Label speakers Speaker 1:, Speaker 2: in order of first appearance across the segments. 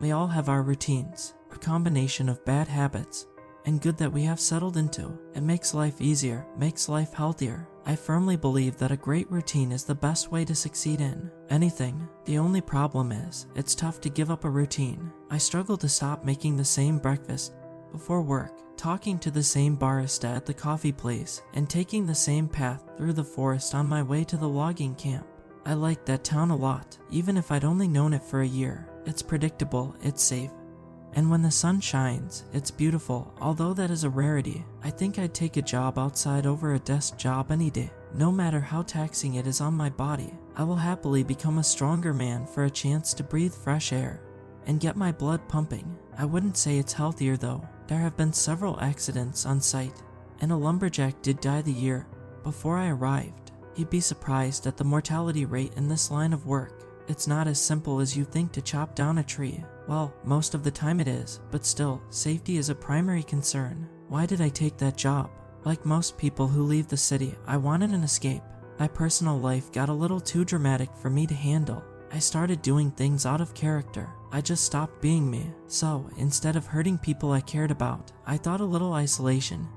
Speaker 1: We all have our routines, a combination of bad habits and good that we have settled into. It makes life easier, makes life healthier. I firmly believe that a great routine is the best way to succeed in anything. The only problem is, it's tough to give up a routine. I struggle to stop making the same breakfast before work, talking to the same barista at the coffee place, and taking the same path through the forest on my way to the logging camp. I like that town a lot, even if I'd only known it for a year. It's predictable, it's safe, and when the sun shines, it's beautiful. Although that is a rarity, I think I'd take a job outside over a desk job any day. No matter how taxing it is on my body, I will happily become a stronger man for a chance to breathe fresh air and get my blood pumping. I wouldn't say it's healthier though. There have been several accidents on site, and a lumberjack did die the year before I arrived. You'd be surprised at the mortality rate in this line of work. It's not as simple as you think to chop down a tree. Well, most of the time it is, but still, safety is a primary concern. Why did I take that job? Like most people who leave the city, I wanted an escape. My personal life got a little too dramatic for me to handle. I started doing things out of character. I just stopped being me. So, instead of hurting people I cared about, I thought a little isolation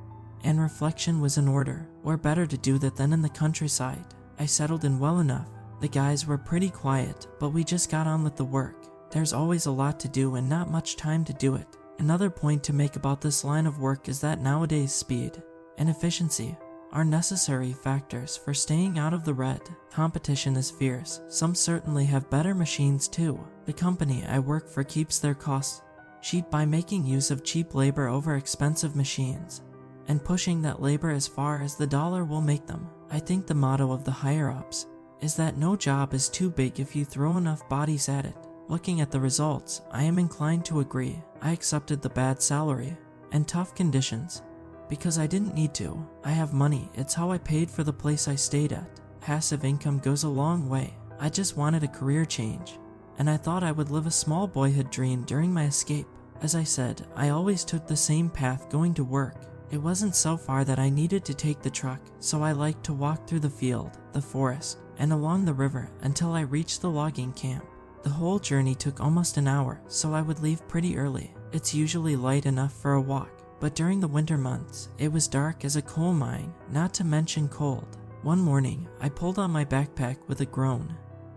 Speaker 1: and reflection was in order. Where better to do that than in the countryside? I settled in well enough. The guys were pretty quiet, but we just got on with the work. There's always a lot to do and not much time to do it. Another point to make about this line of work is that nowadays speed and efficiency are necessary factors for staying out of the red. Competition is fierce. Some certainly have better machines too. The company I work for keeps their costs cheap by making use of cheap labor over expensive machines and pushing that labor as far as the dollar will make them. I think the motto of the higher-ups is that no job is too big if you throw enough bodies at it. Looking at the results, I am inclined to agree. I accepted the bad salary and tough conditions because I didn't need to. I have money, it's how I paid for the place I stayed at. Passive income goes a long way. I just wanted a career change, and I thought I would live a small boyhood dream during my escape. As I said, I always took the same path going to work. It wasn't so far that I needed to take the truck, so I liked to walk through the field, the forest, and along the river until I reached the logging camp. The whole journey took almost an hour, so I would leave pretty early. It's usually light enough for a walk, but during the winter months, it was dark as a coal mine, not to mention cold. One morning, I pulled on my backpack with a groan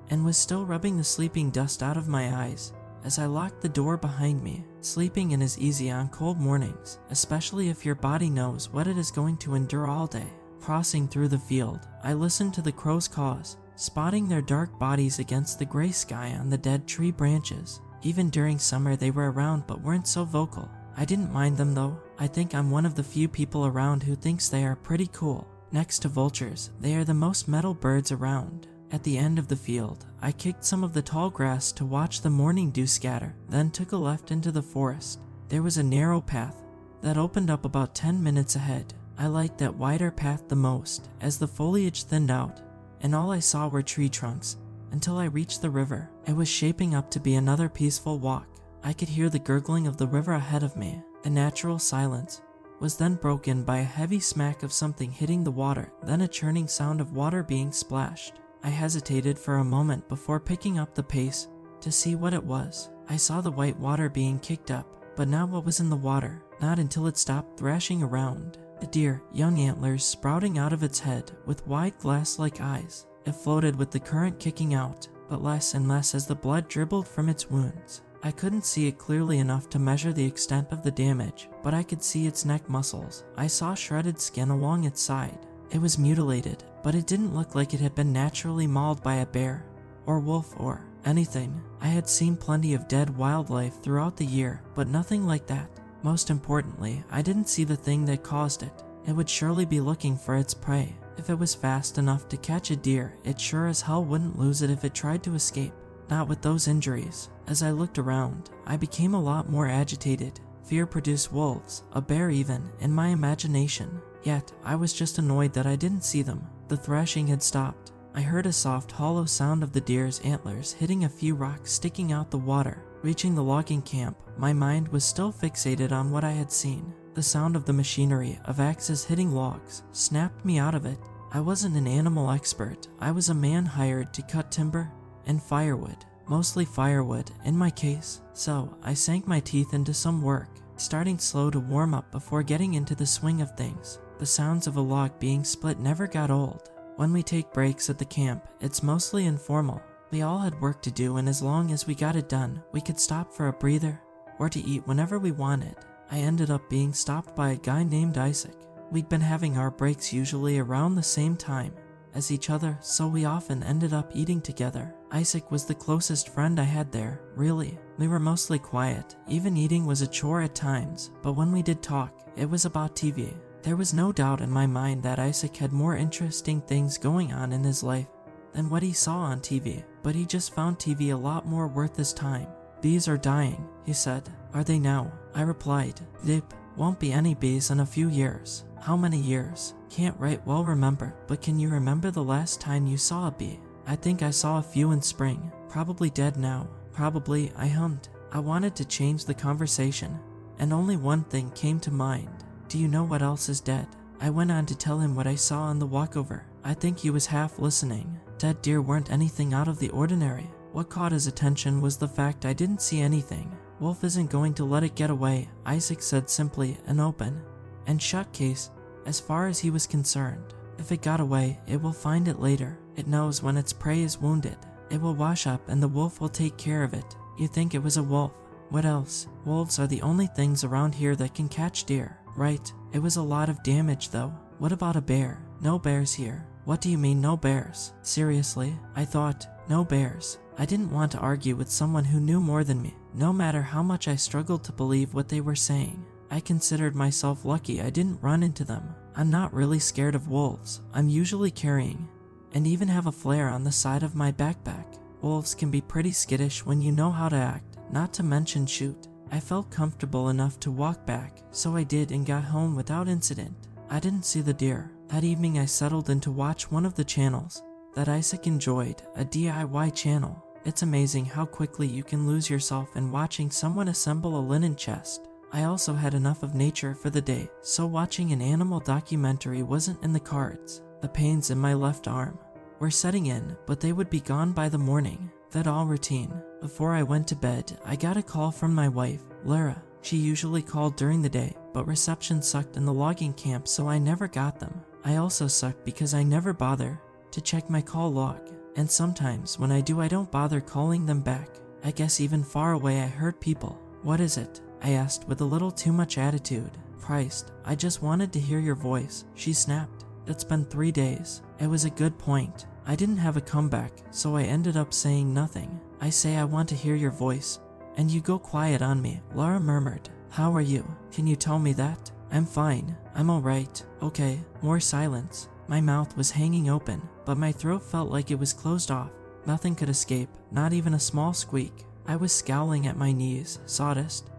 Speaker 1: and was still rubbing the sleeping dust out of my eyes as I locked the door behind me. Sleeping in is easy on cold mornings, especially if your body knows what it is going to endure all day. Crossing through the field, I listened to the crows' caws, spotting their dark bodies against the gray sky on the dead tree branches. Even during summer they were around but weren't so vocal. I didn't mind them though. I think I'm one of the few people around who thinks they are pretty cool. Next to vultures, they are the most metal birds around. At the end of the field, I kicked some of the tall grass to watch the morning dew scatter, then took a left into the forest. There was a narrow path that opened up about 10 minutes ahead. I liked that wider path the most, as the foliage thinned out, and all I saw were tree trunks, until I reached the river. It was shaping up to be another peaceful walk. I could hear the gurgling of the river ahead of me. The natural silence was then broken by a heavy smack of something hitting the water, then a churning sound of water being splashed. I hesitated for a moment before picking up the pace to see what it was. I saw the white water being kicked up, but not what was in the water, not until it stopped thrashing around. A deer, young antlers sprouting out of its head with wide glass-like eyes. It floated with the current kicking out, but less and less as the blood dribbled from its wounds. I couldn't see it clearly enough to measure the extent of the damage, but I could see its neck muscles. I saw shredded skin along its side. It was mutilated, but it didn't look like it had been naturally mauled by a bear, or wolf, or anything. I had seen plenty of dead wildlife throughout the year, but nothing like that. Most importantly, I didn't see the thing that caused it. It would surely be looking for its prey. If it was fast enough to catch a deer, it sure as hell wouldn't lose it if it tried to escape. Not with those injuries. As I looked around, I became a lot more agitated. Fear produced wolves, a bear even, in my imagination. Yet, I was just annoyed that I didn't see them. The thrashing had stopped. I heard a soft, hollow sound of the deer's antlers hitting a few rocks sticking out the water. Reaching the logging camp, my mind was still fixated on what I had seen. The sound of the machinery of axes hitting logs snapped me out of it. I wasn't an animal expert. I was a man hired to cut timber and firewood. mostly firewood in my case, so I sank my teeth into some work, starting slow to warm up before getting into the swing of things. The sounds of a log being split never got old. When we take breaks at the camp, it's mostly informal. We all had work to do, and as long as we got it done, we could stop for a breather or to eat whenever we wanted. I ended up being stopped by a guy named Isaac. We'd been having our breaks usually around the same time as each other, so we often ended up eating together. Isaac was the closest friend I had there, really. We were mostly quiet, even eating was a chore at times, but when we did talk, it was about TV. There was no doubt in my mind that Isaac had more interesting things going on in his life than what he saw on TV, but he just found TV a lot more worth his time. Bees are dying, he said. Are they now? I replied, Yep, won't be any bees in a few years. How many years? Can't right well remember, but can you remember the last time you saw a bee? I think I saw a few in spring, probably dead now. Probably, I hummed. I wanted to change the conversation, and only one thing came to mind. Do you know what else is dead? I went on to tell him what I saw on the walkover. I think he was half listening. Dead deer weren't anything out of the ordinary. What caught his attention was the fact I didn't see anything. Wolf isn't going to let it get away, Isaac said simply, an open and shut case as far as he was concerned. If it got away, it will find it later. It knows when its prey is wounded. It will wash up and the wolf will take care of it. You think it was a wolf? What else? Wolves are the only things around here that can catch deer. Right, it was a lot of damage though. What about a bear? No bears here. What do you mean no bears? Seriously, I thought, no bears. I didn't want to argue with someone who knew more than me, no matter how much I struggled to believe what they were saying. I considered myself lucky I didn't run into them. I'm not really scared of wolves. I'm usually carrying, and even have a flare on the side of my backpack. Wolves can be pretty skittish when you know how to act, not to mention shoot. I felt comfortable enough to walk back, so I did and got home without incident. I didn't see the deer. That evening I settled in to watch one of the channels that Isaac enjoyed, a DIY channel. It's amazing how quickly you can lose yourself in watching someone assemble a linen chest. I also had enough of nature for the day, so watching an animal documentary wasn't in the cards. The pains in my left arm were setting in, but they would be gone by the morning. That all routine. Before I went to bed, I got a call from my wife, Lara. She usually called during the day, but reception sucked in the logging camp, so I never got them. I also sucked because I never bother to check my call log, and sometimes when I do, I don't bother calling them back. I guess even far away I heard people. What is it? I asked with a little too much attitude. Christ, I just wanted to hear your voice, she snapped. It's been 3 days. It was a good point. I didn't have a comeback, so I ended up saying nothing. I say I want to hear your voice, and you go quiet on me, Lara murmured. How are you? Can you tell me that? I'm fine. I'm alright. Okay. More silence. My mouth was hanging open, but my throat felt like it was closed off. Nothing could escape, not even a small squeak. I was scowling at my knees, sawdust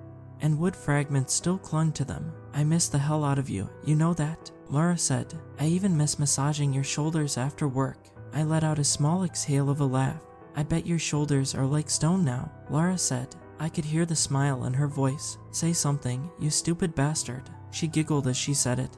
Speaker 1: and wood fragments still clung to them. I miss the hell out of you, you know that? Lara said. I even miss massaging your shoulders after work. I let out a small exhale of a laugh. I bet your shoulders are like stone now, Lara said. I could hear the smile in her voice. Say something, you stupid bastard. She giggled as she said it,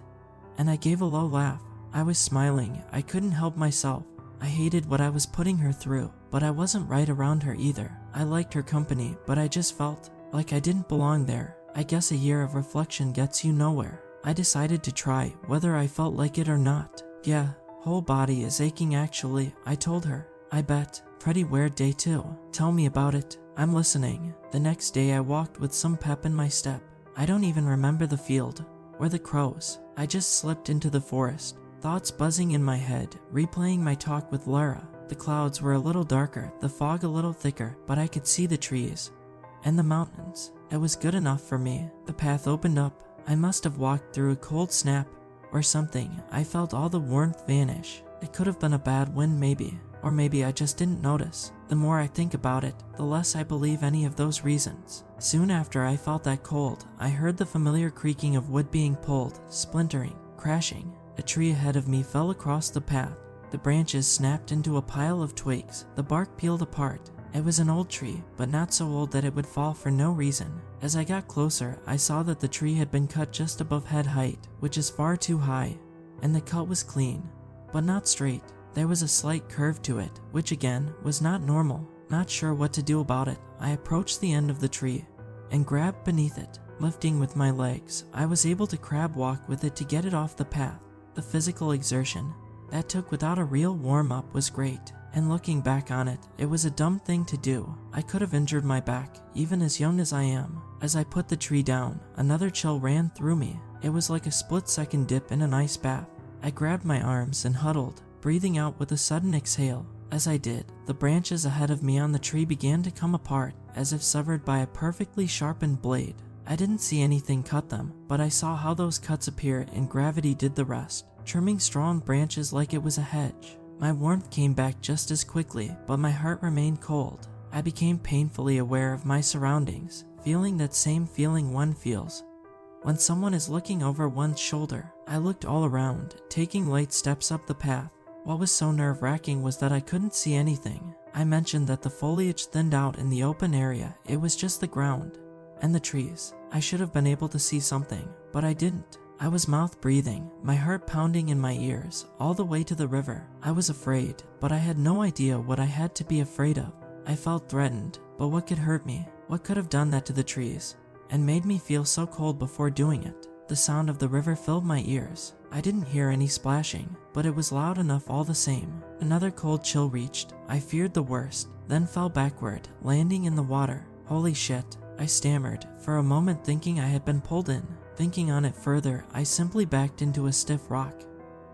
Speaker 1: and I gave a low laugh. I was smiling. I couldn't help myself. I hated what I was putting her through, but I wasn't right around her either. I liked her company, but I just felt like I didn't belong there. I guess a year of reflection gets you nowhere. I decided to try, whether I felt like it or not. Yeah, whole body is aching actually, I told her. I bet. Pretty weird day too. Tell me about it. I'm listening. The next day I walked with some pep in my step. I don't even remember the field or the crows. I just slipped into the forest, thoughts buzzing in my head, replaying my talk with Lara. The clouds were a little darker, the fog a little thicker, but I could see the trees and the mountains. It was good enough for me. The path opened up. I must have walked through a cold snap or something. I felt all the warmth vanish. It could have been a bad wind maybe, or maybe I just didn't notice. The more I think about it, the less I believe any of those reasons. Soon after I felt that cold, I heard the familiar creaking of wood being pulled, splintering, crashing. A tree ahead of me fell across the path. The branches snapped into a pile of twigs. The bark peeled apart. It was an old tree, but not so old that it would fall for no reason. As I got closer, I saw that the tree had been cut just above head height, which is far too high, and the cut was clean, but not straight. There was a slight curve to it, which again was not normal. Not sure what to do about it, I approached the end of the tree and grabbed beneath it. Lifting with my legs, I was able to crab walk with it to get it off the path. The physical exertion that took without a real warm-up was great, and looking back on it, it was a dumb thing to do. I could have injured my back, even as young as I am. As I put the tree down, another chill ran through me. It was like a split-second dip in an ice bath. I grabbed my arms and huddled, breathing out with a sudden exhale. As I did, the branches ahead of me on the tree began to come apart, as if severed by a perfectly sharpened blade. I didn't see anything cut them, but I saw how those cuts appeared and gravity did the rest, trimming strong branches like it was a hedge. My warmth came back just as quickly, but my heart remained cold. I became painfully aware of my surroundings, feeling that same feeling one feels when someone is looking over one's shoulder. I looked all around, taking light steps up the path. What was so nerve-wracking was that I couldn't see anything. I mentioned that the foliage thinned out in the open area. It was just the ground and the trees. I should have been able to see something, but I didn't. I was mouth-breathing, my heart pounding in my ears, all the way to the river. I was afraid, but I had no idea what I had to be afraid of. I felt threatened, but what could hurt me? What could have done that to the trees and made me feel so cold before doing it? The sound of the river filled my ears. I didn't hear any splashing, but it was loud enough all the same. Another cold chill reached. I feared the worst, then fell backward, landing in the water. Holy shit, I stammered, for a moment thinking I had been pulled in. Thinking on it further, I simply backed into a stiff rock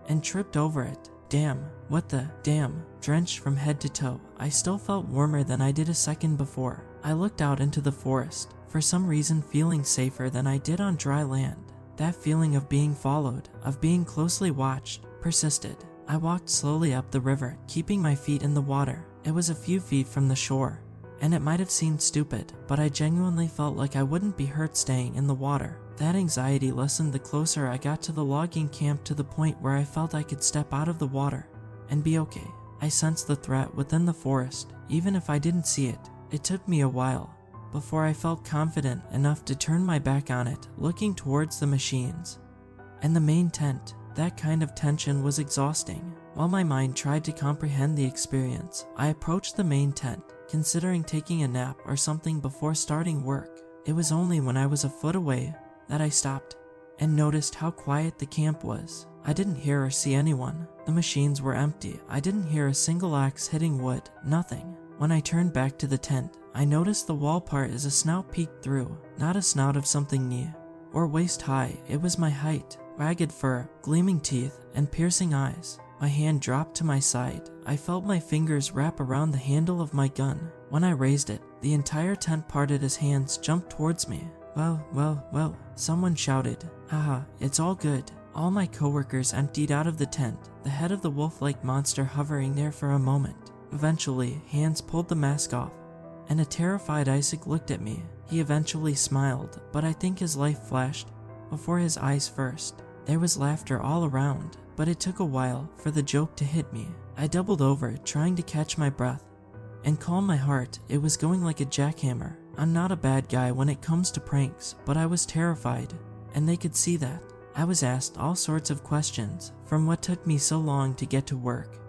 Speaker 1: and tripped over it. Damn, what the damn? Drenched from head to toe, I still felt warmer than I did a second before. I looked out into the forest, for some reason feeling safer than I did on dry land. That feeling of being followed, of being closely watched, persisted. I walked slowly up the river, keeping my feet in the water. It was a few feet from the shore, and it might have seemed stupid, but I genuinely felt like I wouldn't be hurt staying in the water. That anxiety lessened the closer I got to the logging camp, to the point where I felt I could step out of the water and be okay. I sensed the threat within the forest, even if I didn't see it. It took me a while before I felt confident enough to turn my back on it, looking towards the machines and the main tent. That kind of tension was exhausting. While my mind tried to comprehend the experience, I approached the main tent, considering taking a nap or something before starting work. It was only when I was a foot away that I stopped and noticed how quiet the camp was. I didn't hear or see anyone. The machines were empty. I didn't hear a single axe hitting wood, nothing. When I turned back to the tent, I noticed the wall part as a snout peeked through. Not a snout of something knee or waist high, it was my height. Ragged fur, gleaming teeth, and piercing eyes. My hand dropped to my side. I felt my fingers wrap around the handle of my gun. When I raised it, the entire tent parted as hands jumped towards me. Well, someone shouted. Haha, it's all good. All my coworkers emptied out of the tent, the head of the wolf-like monster hovering there for a moment. Eventually, Hans pulled the mask off, and a terrified Isaac looked at me. He eventually smiled, but I think his life flashed before his eyes first. There was laughter all around, but it took a while for the joke to hit me. I doubled over, trying to catch my breath and calm my heart. It was going like a jackhammer. I'm not a bad guy when it comes to pranks, but I was terrified, and they could see that. I was asked all sorts of questions, from what took me so long to get to work,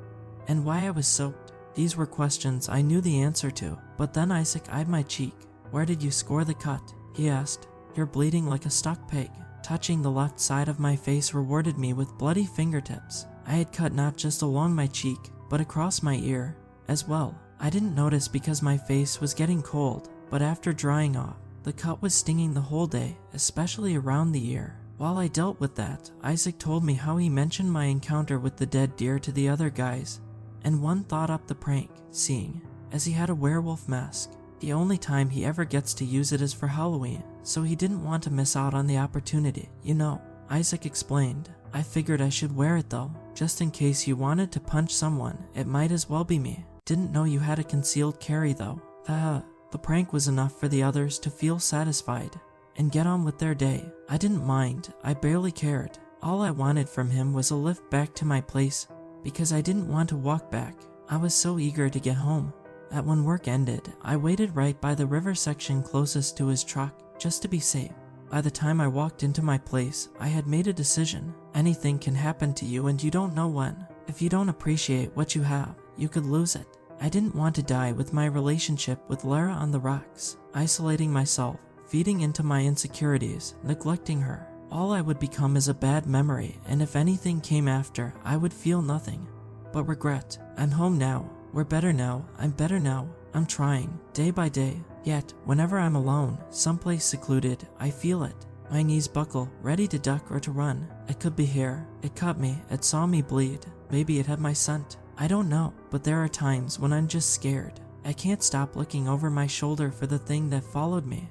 Speaker 1: and why I was soaked. These were questions I knew the answer to, but then Isaac eyed my cheek. Where did you score the cut? He asked. You're bleeding like a stuck pig. Touching the left side of my face rewarded me with bloody fingertips. I had cut not just along my cheek, but across my ear as well. I didn't notice because my face was getting cold, but after drying off, the cut was stinging the whole day, especially around the ear. While I dealt with that, Isaac told me how he mentioned my encounter with the dead deer to the other guys, and one thought up the prank, seeing as he had a werewolf mask. The only time he ever gets to use it is for Halloween, so he didn't want to miss out on the opportunity. You know, Isaac explained. I figured I should wear it though, just in case you wanted to punch someone. It might as well be me. Didn't know you had a concealed carry though. Haha, the prank was enough for the others to feel satisfied and get on with their day. I didn't mind, I barely cared. All I wanted from him was a lift back to my place, because I didn't want to walk back. I was so eager to get home that when work ended, I waited right by the river section closest to his truck, just to be safe. By the time I walked into my place, I had made a decision. Anything can happen to you and you don't know when. If you don't appreciate what you have, you could lose it. I didn't want to die with my relationship with Lara on the rocks, isolating myself, feeding into my insecurities, neglecting her. All I would become is a bad memory, and if anything came after, I would feel nothing but regret. I'm home now. We're better now. I'm better now. I'm trying, day by day. Yet, whenever I'm alone, someplace secluded, I feel it. My knees buckle, ready to duck or to run. It could be here. It cut me. It saw me bleed. Maybe it had my scent. I don't know, but there are times when I'm just scared. I can't stop looking over my shoulder for the thing that followed me.